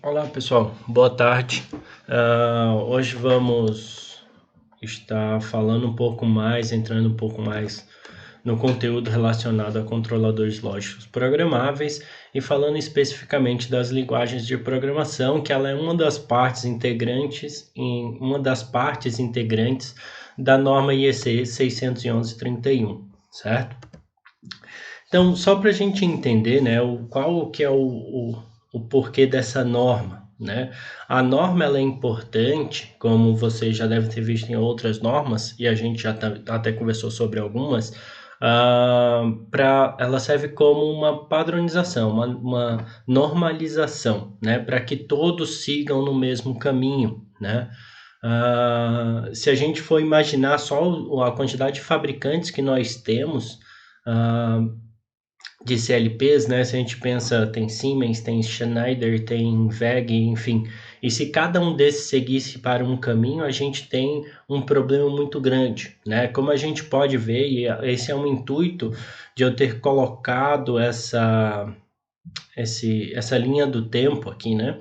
Olá pessoal, boa tarde. Hoje vamos estar falando um pouco mais, entrando um pouco mais no conteúdo relacionado a controladores lógicos programáveis e falando especificamente das linguagens de programação, que ela é uma das partes integrantes da norma IEC 611/31, certo? Então, só para a gente entender, né, qual que é o porquê dessa norma, né? A norma ela é importante, como você já deve ter visto em outras normas, e a gente já até conversou sobre algumas, ela serve como uma padronização, uma normalização, né, para que todos sigam no mesmo caminho, né? Se a gente for imaginar só a quantidade de fabricantes que nós temos, uh, de CLPs, né? Se a gente pensa, tem Siemens, tem Schneider, tem WEG, enfim. E se cada um desses seguisse para um caminho, a gente tem um problema muito grande, né? Como a gente pode ver, e esse é um intuito de eu ter colocado essa linha do tempo aqui, né?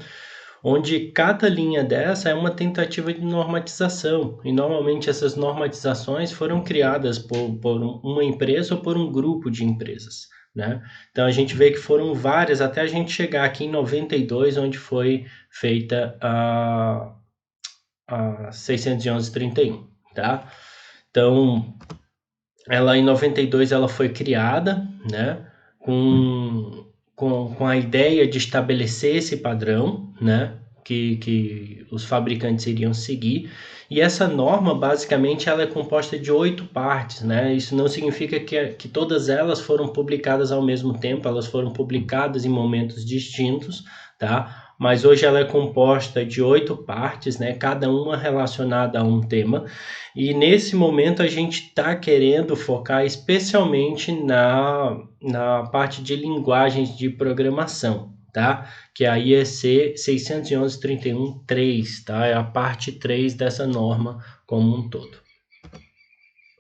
Onde cada linha dessa é uma tentativa de normatização. E normalmente essas normatizações foram criadas por uma empresa ou por um grupo de empresas, né? Então a gente vê que foram várias até a gente chegar aqui em 92, onde foi feita a 611/31, tá? Então, ela em 92 ela foi criada, né? Com a ideia de estabelecer esse padrão, né? Que os fabricantes iriam seguir. E essa norma, basicamente, ela é composta de 8 partes, né? Isso não significa que todas elas foram publicadas ao mesmo tempo, elas foram publicadas em momentos distintos, tá? Mas hoje ela é composta de 8 partes, né? Cada uma relacionada a um tema. E nesse momento a gente está querendo focar especialmente na parte de linguagens de programação, tá? Que é a IEC 611/31.3, tá? É a parte 3 dessa norma como um todo.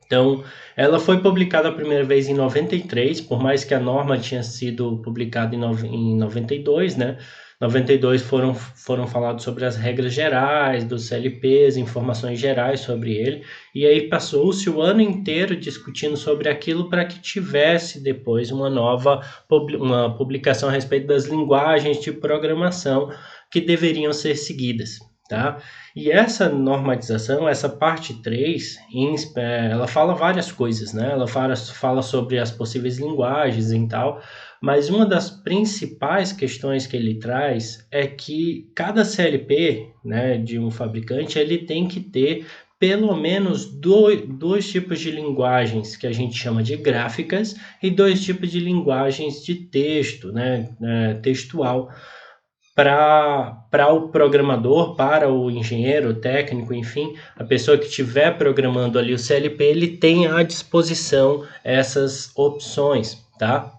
Então, ela foi publicada a primeira vez em 93, por mais que a norma tinha sido publicada em 92, né? 92 foram falados sobre as regras gerais dos CLPs, informações gerais sobre ele, e aí passou-se o ano inteiro discutindo sobre aquilo para que tivesse depois uma publicação a respeito das linguagens de programação que deveriam ser seguidas, tá? E essa normatização, essa parte 3, ela fala várias coisas, né? Ela fala sobre as possíveis linguagens e tal, mas uma das principais questões que ele traz é que cada CLP, né, de um fabricante, ele tem que ter pelo menos dois tipos de linguagens que a gente chama de gráficas e dois tipos de linguagens de texto, né, textual, para o programador, para o engenheiro, o técnico, enfim, a pessoa que estiver programando ali o CLP, ele tem à disposição essas opções, tá?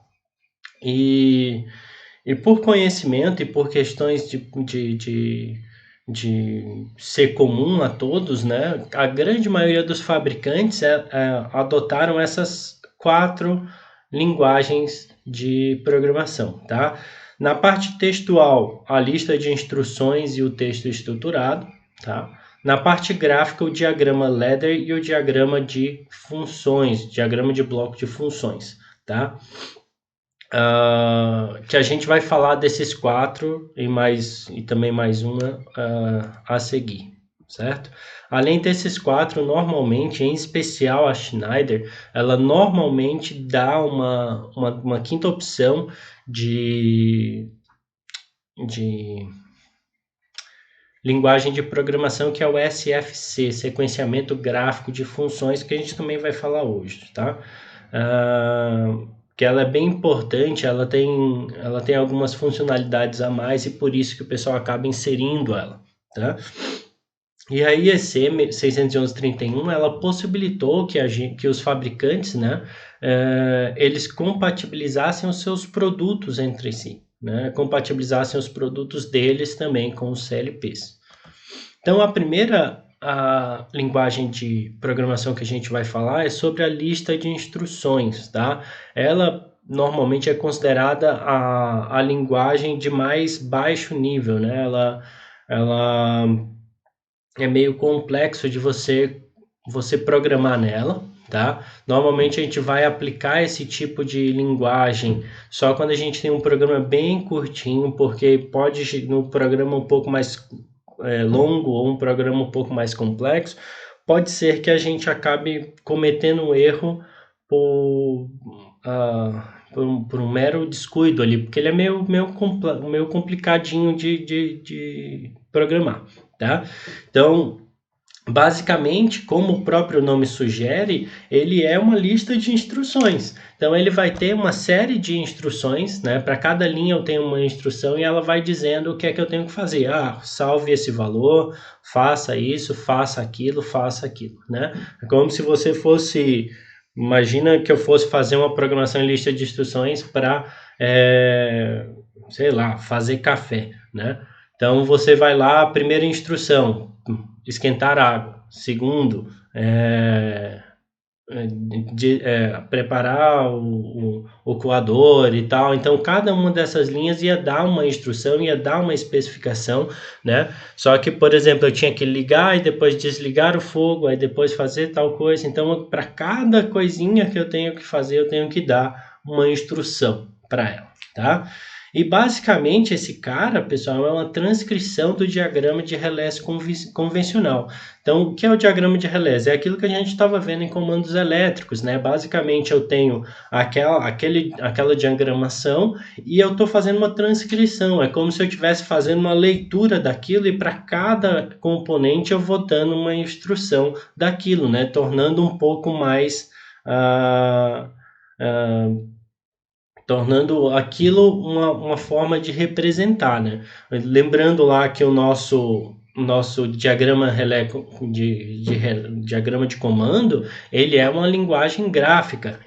E, e por conhecimento e por questões de ser comum a todos, né? A grande maioria dos fabricantes adotaram essas 4 linguagens de programação, tá? Na parte textual, a lista de instruções e o texto estruturado, tá? Na parte gráfica, o diagrama ladder e o diagrama de funções, diagrama de bloco de funções, tá? Que a gente vai falar desses 4 e também mais uma a seguir, certo? Além desses 4, normalmente, em especial a Schneider, ela normalmente dá uma quinta opção de linguagem de programação, que é o SFC, sequenciamento gráfico de funções, que a gente também vai falar hoje, tá? Que ela é bem importante, ela tem algumas funcionalidades a mais e por isso que o pessoal acaba inserindo ela, tá? E a IEC 611/31, ela possibilitou que os fabricantes, né, eles compatibilizassem os seus produtos entre si, né, compatibilizassem os produtos deles também com os CLPs. Então, a linguagem de programação que a gente vai falar é sobre a lista de instruções, tá? Ela, normalmente é considerada a linguagem de mais baixo nível, né? Ela é meio complexo de você programar nela, tá? Normalmente a gente vai aplicar esse tipo de linguagem só quando a gente tem um programa bem curtinho, porque pode no programa um pouco mais longo ou um programa um pouco mais complexo, pode ser que a gente acabe cometendo um erro por, por um mero descuido ali, porque ele é meio complicadinho de programar, tá? Então, basicamente, como o próprio nome sugere, ele é uma lista de instruções. Então, ele vai ter uma série de instruções, né? Para cada linha eu tenho uma instrução e ela vai dizendo o que é que eu tenho que fazer. Salve esse valor, faça isso, faça aquilo, né? É como se você fosse... Imagina que eu fosse fazer uma programação em lista de instruções para, sei lá, fazer café, né? Então, você vai lá, primeira instrução, esquentar água. Segundo, preparar o coador e tal. Então, cada uma dessas linhas ia dar uma instrução, ia dar uma especificação, né? Só que, por exemplo, eu tinha que ligar e depois desligar o fogo, aí depois fazer tal coisa. Então, para cada coisinha que eu tenho que fazer, eu tenho que dar uma instrução para ela, tá? E basicamente esse cara, pessoal, é uma transcrição do diagrama de relés convencional. Então, o que é o diagrama de relés? É aquilo que a gente estava vendo em comandos elétricos, né? Basicamente, eu tenho aquela diagramação e eu estou fazendo uma transcrição. É como se eu estivesse fazendo uma leitura daquilo e para cada componente eu vou dando uma instrução daquilo, né? Tornando um pouco mais... tornando aquilo uma forma de representar, né? Lembrando lá que o nosso diagrama relé diagrama de comando, ele é uma linguagem gráfica,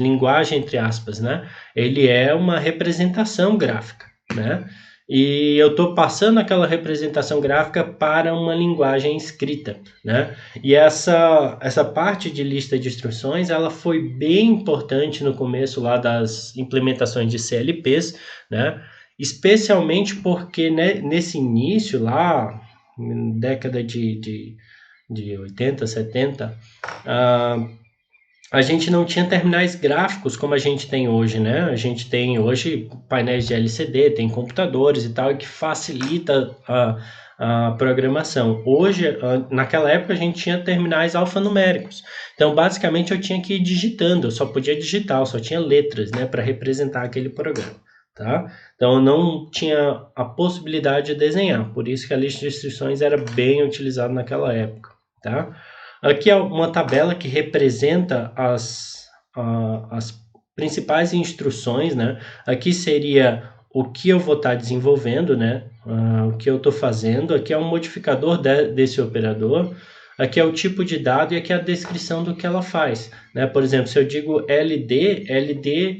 linguagem entre aspas, né? Ele é uma representação gráfica, né? E eu estou passando aquela representação gráfica para uma linguagem escrita, né? E essa parte de lista de instruções, ela foi bem importante no começo lá das implementações de CLPs, né? Especialmente porque, né, nesse início lá, década de 80, 70, a gente não tinha terminais gráficos como a gente tem hoje, né? A gente tem hoje painéis de LCD, tem computadores e tal, que facilita a programação. Hoje, naquela época, a gente tinha terminais alfanuméricos. Então, basicamente, eu tinha que ir digitando, eu só podia digitar, eu só tinha letras, né, para representar aquele programa, tá? Então, eu não tinha a possibilidade de desenhar, por isso que a lista de instruções era bem utilizada naquela época, tá? Aqui é uma tabela que representa as principais instruções, né? Aqui seria o que eu vou estar desenvolvendo, né? O que eu estou fazendo. Aqui é um modificador desse operador. Aqui é o tipo de dado e aqui é a descrição do que ela faz, né? Por exemplo, se eu digo LD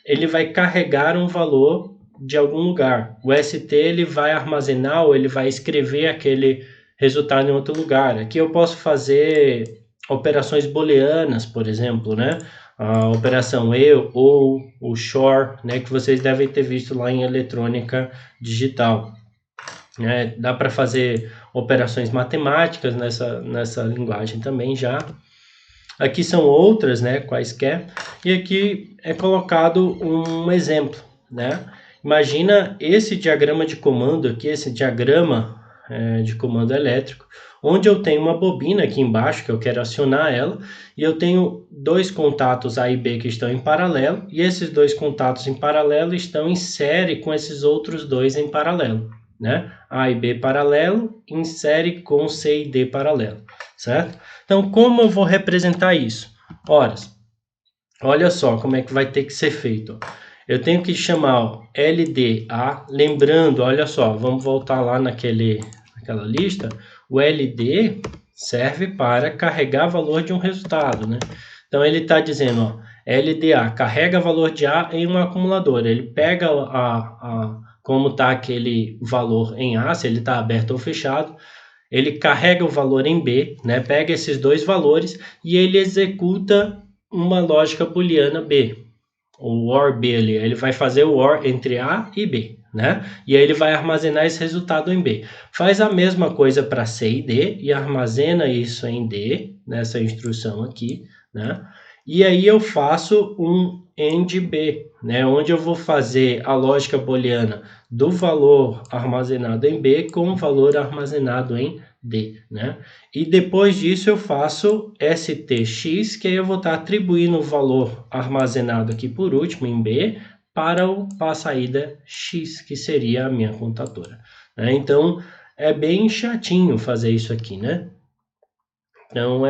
ele vai carregar um valor de algum lugar. O ST ele vai armazenar ou ele vai escrever aquele resultado em outro lugar. Aqui eu posso fazer operações booleanas, por exemplo, né? A operação ou o XOR, né? Que vocês devem ter visto lá em eletrônica digital. Dá para fazer operações matemáticas nessa linguagem também já. Aqui são outras, né? Quaisquer. E aqui é colocado um exemplo, né? Imagina esse diagrama de comando aqui, esse diagrama de comando elétrico, onde eu tenho uma bobina aqui embaixo, que eu quero acionar ela, e eu tenho dois contatos A e B que estão em paralelo, e esses dois contatos em paralelo estão em série com esses outros dois em paralelo, né? A e B paralelo em série com C e D paralelo, certo? Então, como eu vou representar isso? Ora, olha só como é que vai ter que ser feito. Eu tenho que chamar LDA, lembrando, olha só, vamos voltar lá naquela lista. O LD serve para carregar valor de um resultado, né? Então, ele está dizendo, ó, LDA, carrega valor de A em um acumulador. Ele pega como está aquele valor em A, se ele está aberto ou fechado, ele carrega o valor em B, né? Pega esses dois valores e ele executa uma lógica booleana B, o OR B ali, ele vai fazer o OR entre A e B, né? E aí ele vai armazenar esse resultado em B. Faz a mesma coisa para C e D e armazena isso em D, nessa instrução aqui, né? E aí eu faço um AND B, né? Onde eu vou fazer a lógica booleana do valor armazenado em B com o valor armazenado em D, né? E depois disso eu faço STX, que aí eu vou estar atribuindo o valor armazenado aqui por último em B para a saída X, que seria a minha contadora, né? Então é bem chatinho fazer isso aqui, né? Então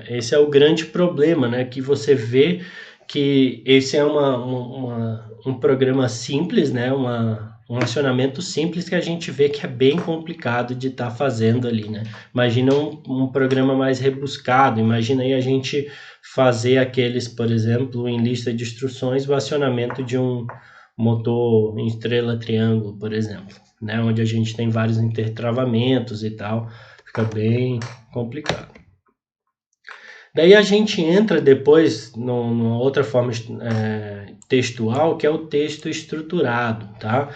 esse é o grande problema, né? Que você vê que esse é um programa simples, né? Um acionamento simples que a gente vê que é bem complicado de estar fazendo ali, né? Imagina um programa mais rebuscado, imagina aí a gente fazer aqueles, por exemplo, em lista de instruções, o acionamento de um motor em estrela triângulo, por exemplo, né? Onde a gente tem vários intertravamentos e tal, fica bem complicado. Daí a gente entra depois numa outra forma textual, que é o texto estruturado, tá?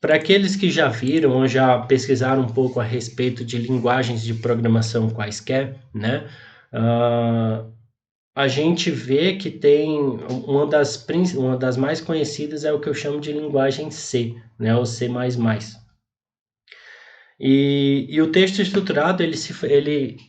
Para aqueles que já viram ou já pesquisaram um pouco a respeito de linguagens de programação quaisquer, né? A gente vê que tem uma das mais conhecidas é o que eu chamo de linguagem C, né? O C++. E o texto estruturado ele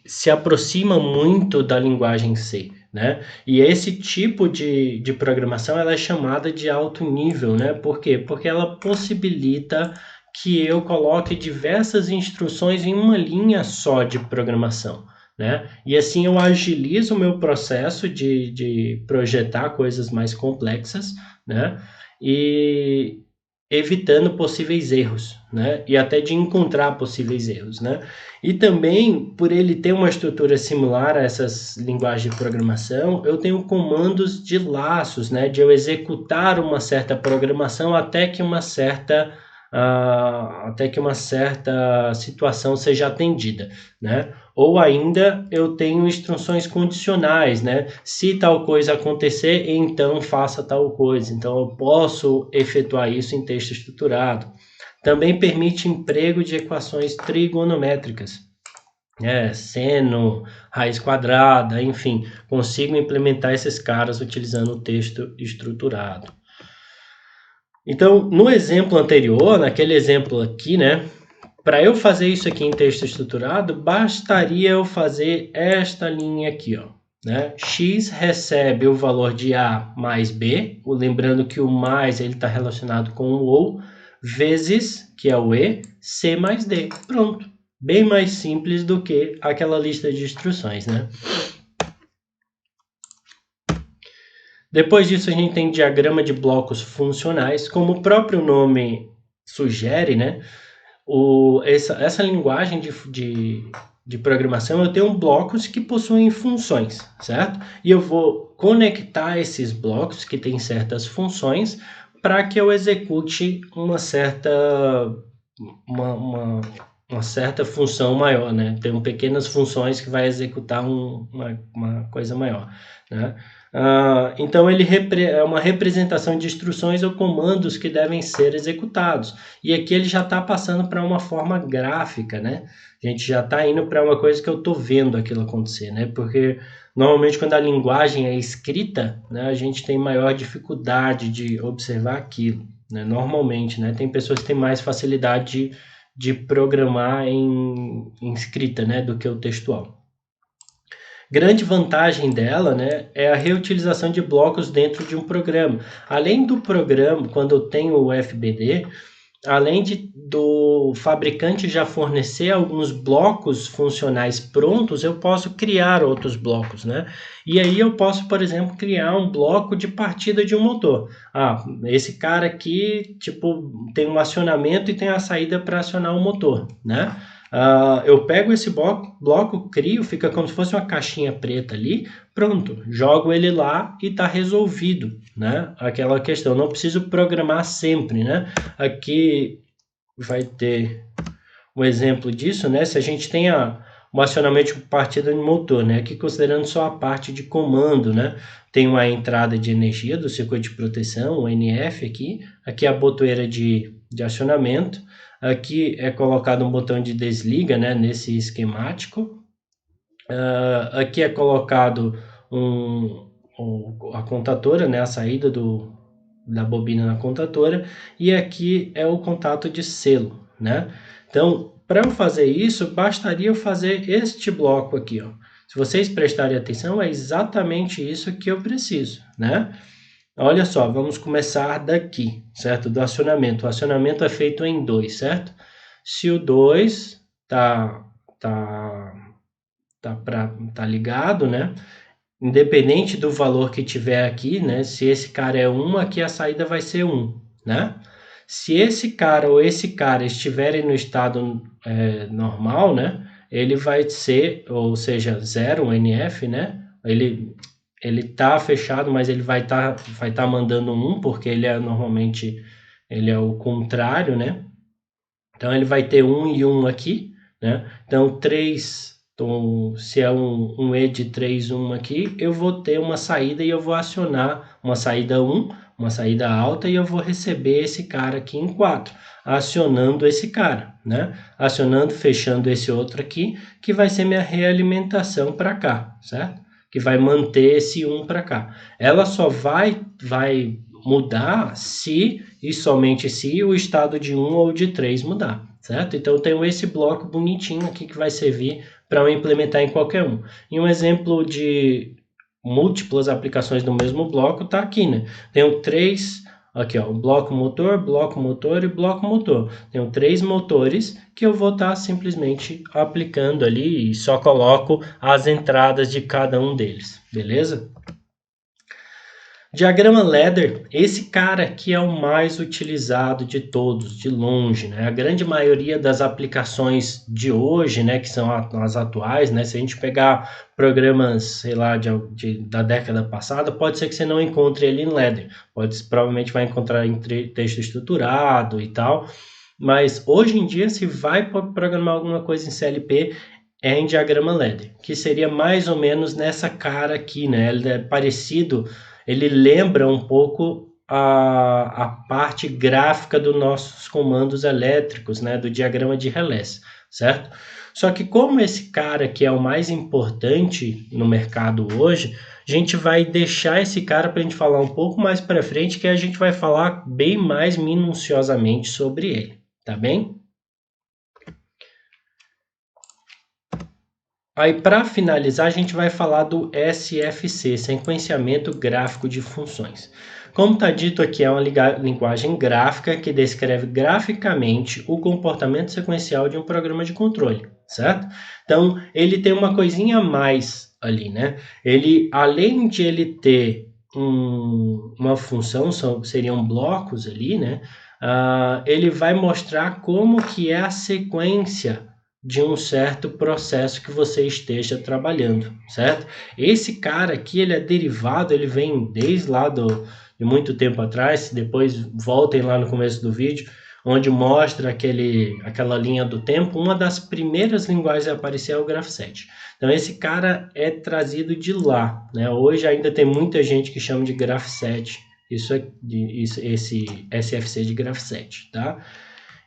se aproxima muito da linguagem C, né? E esse tipo de programação ela é chamada de alto nível, né? Por quê? Porque ela possibilita que eu coloque diversas instruções em uma linha só de programação, né? E assim eu agilizo o meu processo de projetar coisas mais complexas, né? E evitando possíveis erros, né? E até de encontrar possíveis erros, né? E também, por ele ter uma estrutura similar a essas linguagens de programação, eu tenho comandos de laços, né? De eu executar uma certa programação até que uma certa situação seja atendida, né? Ou ainda eu tenho instruções condicionais, né? Se tal coisa acontecer, então faça tal coisa. Então eu posso efetuar isso em texto estruturado. Também permite emprego de equações trigonométricas, seno, raiz quadrada, enfim, consigo implementar esses caras utilizando o texto estruturado. Então, no exemplo anterior, naquele exemplo aqui, né? Para eu fazer isso aqui em texto estruturado, bastaria eu fazer esta linha aqui, ó, né? X recebe o valor de A mais B, lembrando que o mais ele está relacionado com o ou, vezes, que é o E, C mais D. Pronto. Bem mais simples do que aquela lista de instruções, né? Depois disso, a gente tem diagrama de blocos funcionais, como o próprio nome sugere, né? Essa linguagem de programação, eu tenho blocos que possuem funções, certo? E eu vou conectar esses blocos que têm certas funções para que eu execute uma certa função maior, né? Tem pequenas funções que vai executar uma coisa maior, né? Então ele é uma representação de instruções ou comandos que devem ser executados. E aqui ele já está passando para uma forma gráfica, né? A gente já está indo para uma coisa que eu estou vendo aquilo acontecer, né? Porque normalmente quando a linguagem é escrita, né, a gente tem maior dificuldade de observar aquilo, né? Normalmente, né? Tem pessoas que têm mais facilidade de programar em escrita, né, do que o textual. Grande vantagem dela, né, é a reutilização de blocos dentro de um programa. Além do programa, quando eu tenho o FBD, além do fabricante já fornecer alguns blocos funcionais prontos, eu posso criar outros blocos, né? E aí eu posso, por exemplo, criar um bloco de partida de um motor. Esse cara aqui, tipo, tem um acionamento e tem a saída para acionar o motor, né? Eu pego esse bloco, crio, fica como se fosse uma caixinha preta ali, pronto, jogo ele lá e está resolvido, né? Aquela questão, não preciso programar sempre, né? Aqui vai ter um exemplo disso, né? Se a gente tem o acionamento de partida de motor, né? Aqui considerando só a parte de comando, né? Tem uma entrada de energia do circuito de proteção, o NF aqui é a botoeira de acionamento, aqui é colocado um botão de desliga, né? Nesse esquemático, aqui é colocado a contatora, né? A saída da bobina na contatora, e aqui é o contato de selo, né? Então, para eu fazer isso, bastaria eu fazer este bloco aqui, ó. Se vocês prestarem atenção, é exatamente isso que eu preciso, né? Olha só, vamos começar daqui, certo? Do acionamento. O acionamento é feito em 2, certo? Se o 2 tá ligado, né? Independente do valor que tiver aqui, né? Se esse cara é 1, aqui a saída vai ser 1, né? Se esse cara ou esse cara estiverem no estado normal, né? Ele vai ser, ou seja, 0, um NF, né? Ele tá fechado, mas ele vai tá mandando 1, porque ele é normalmente ele é o contrário, né? Então ele vai ter 1 e 1 aqui, né? Então 3, então, se é um E de 3, 1 aqui, eu vou ter uma saída e eu vou acionar uma saída 1, uma saída alta, e eu vou receber esse cara aqui em 4, acionando esse cara, né? Acionando, fechando esse outro aqui, que vai ser minha realimentação para cá, certo? Que vai manter esse 1 para cá. Ela só vai mudar se e somente se o estado de 1 ou de 3 mudar, certo? Então eu tenho esse bloco bonitinho aqui que vai servir para eu implementar em qualquer um. E um exemplo de múltiplas aplicações do mesmo bloco está aqui, né? Tenho 3, aqui ó, bloco motor e bloco motor. Tenho 3 motores que eu vou estar simplesmente aplicando ali e só coloco as entradas de cada um deles, beleza? Diagrama ladder, esse cara aqui é o mais utilizado de todos, de longe, né? A grande maioria das aplicações de hoje, né, que são as atuais, né? Se a gente pegar programas, sei lá, da década passada, pode ser que você não encontre ele em ladder. Provavelmente vai encontrar em texto estruturado e tal. Mas hoje em dia, se vai programar alguma coisa em CLP, é em diagrama ladder, que seria mais ou menos nessa cara aqui, né? Ele é parecido, ele lembra um pouco a parte gráfica dos nossos comandos elétricos, né? Do diagrama de relés, certo? Só que como esse cara aqui é o mais importante no mercado hoje, a gente vai deixar esse cara para a gente falar um pouco mais para frente, que a gente vai falar bem mais minuciosamente sobre ele, tá bem? Aí, para finalizar, a gente vai falar do SFC, Sequenciamento Gráfico de Funções. Como está dito aqui, é uma linguagem gráfica que descreve graficamente o comportamento sequencial de um programa de controle, certo? Então, ele tem uma coisinha a mais ali, né? Ele, além de ele ter uma função, seriam blocos ali, né? Ele vai mostrar como que é a sequência de um certo processo que você esteja trabalhando, certo? Esse cara aqui, ele é derivado, ele vem desde lá de muito tempo atrás, depois voltem lá no começo do vídeo, onde mostra aquela linha do tempo. Uma das primeiras linguagens a aparecer é o Graph7. Então esse cara é trazido de lá, né? Hoje ainda tem muita gente que chama de Graph7, esse SFC de Graph7, tá?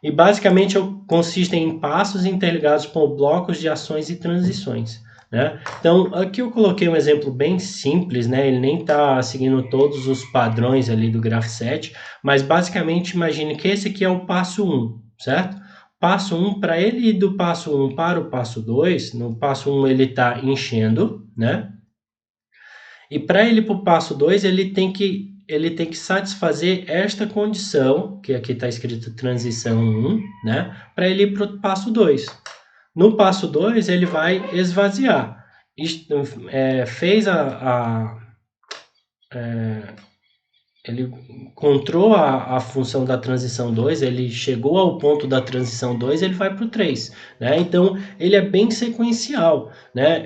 E basicamente consistem em passos interligados por blocos de ações e transições, né? Então, aqui eu coloquei um exemplo bem simples, né? Ele nem está seguindo todos os padrões ali do Graph7, mas basicamente imagine que esse aqui é o passo 1, certo? Passo 1, para ele ir do passo 1 para o passo 2, no passo 1 ele está enchendo, né? E para ele ir para o passo 2, ele tem que satisfazer esta condição, que aqui está escrito transição 1, né? Para ele ir para o passo 2. No passo 2, ele vai esvaziar. Ele encontrou a função da transição 2, ele chegou ao ponto da transição 2, ele vai para o 3, né? Então, ele é bem sequencial, né?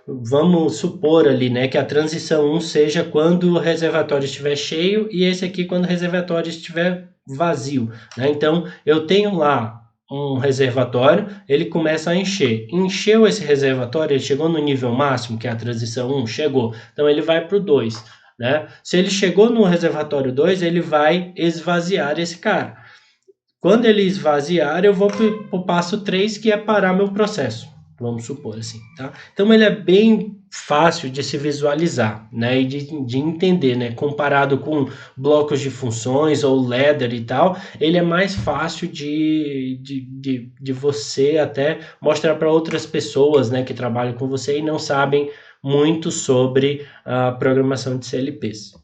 Vamos supor ali, né, que a transição 1 seja quando o reservatório estiver cheio e esse aqui quando o reservatório estiver vazio, né? Então, eu tenho lá um reservatório, ele começa a encher. Encheu esse reservatório, ele chegou no nível máximo, que é a transição 1, chegou. Então ele vai para o 2. Né? Se ele chegou no reservatório 2, ele vai esvaziar esse cara. Quando ele esvaziar, eu vou para o passo 3, que é parar meu processo. Vamos supor assim, tá? Então ele é bem fácil de se visualizar, né? E de entender, né? Comparado com blocos de funções ou ladder e tal, ele é mais fácil de você até mostrar para outras pessoas, né? Que trabalham com você e não sabem muito sobre a programação de CLPs.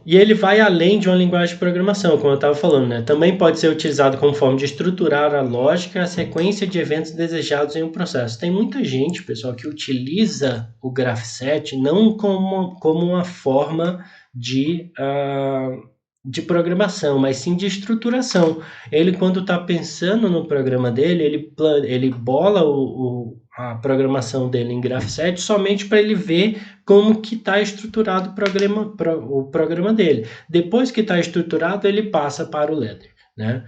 E ele vai além de uma linguagem de programação, como eu estava falando, né? Também pode ser utilizado como forma de estruturar a lógica, a sequência de eventos desejados em um processo. Tem muita gente, pessoal, que utiliza o Graph7 não como uma forma de programação, mas sim de estruturação. Ele, quando está pensando no programa dele, ele bola a programação dele em Graph7 somente para ele ver como que está estruturado o programa dele. Depois que está estruturado, ele passa para o ladder, né?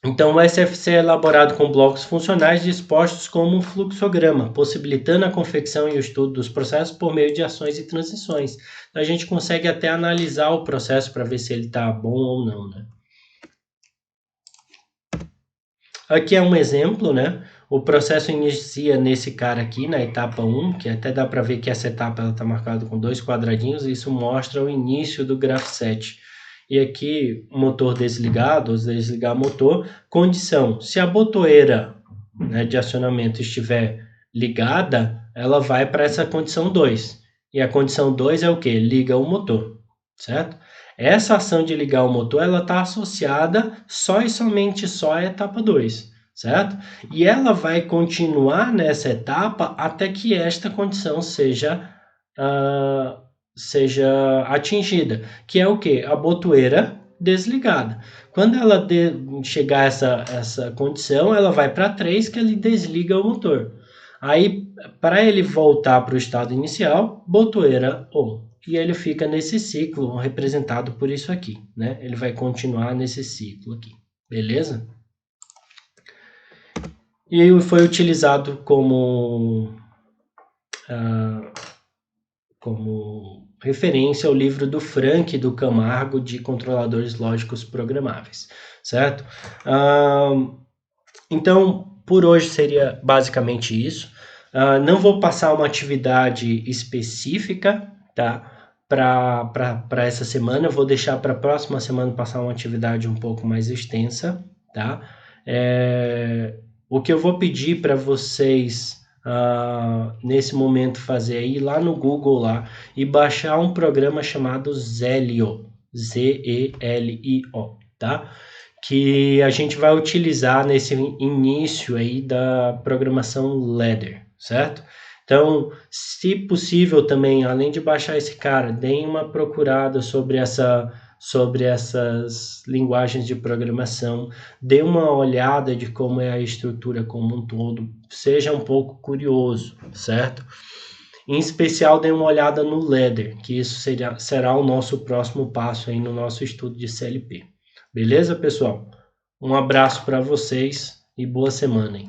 Então, o SFC é elaborado com blocos funcionais dispostos como um fluxograma, possibilitando a confecção e o estudo dos processos por meio de ações e transições. Então, a gente consegue até analisar o processo para ver se ele está bom ou não, né? Aqui é um exemplo, né? O processo inicia nesse cara aqui, na etapa 1, que até dá para ver que essa etapa está marcada com 2 quadradinhos, e isso mostra o início do Graph7. E aqui, motor desligado, ou desligar motor, condição, se a botoeira, né, de acionamento estiver ligada, ela vai para essa condição 2. E a condição 2 é o que? Liga o motor, certo? Essa ação de ligar o motor, ela está associada só e somente só à etapa 2, certo? E ela vai continuar nessa etapa até que esta condição seja atingida, que é o que? A botoeira desligada. Quando ela chegar a essa condição, ela vai para 3, que ele desliga o motor. Aí, para ele voltar para o estado inicial, botoeira on. E ele fica nesse ciclo representado por isso aqui, né? Ele vai continuar nesse ciclo aqui, beleza? E foi utilizado como referência ao livro do Frank e do Camargo de controladores lógicos programáveis, certo? Então, por hoje seria basicamente isso. Não vou passar uma atividade específica, tá? Para essa semana, eu vou deixar para a próxima semana passar uma atividade um pouco mais extensa, tá? O que eu vou pedir para vocês nesse momento fazer é ir lá no Google lá e baixar um programa chamado Zelio, Z-E-L-I-O, tá? Que a gente vai utilizar nesse início aí da programação ladder, certo? Então, se possível também, além de baixar esse cara, deem uma procurada sobre essas linguagens de programação, dê uma olhada de como é a estrutura como um todo, seja um pouco curioso, certo? Em especial, dê uma olhada no ladder, que isso será o nosso próximo passo aí no nosso estudo de CLP. Beleza, pessoal? Um abraço para vocês e boa semana, hein?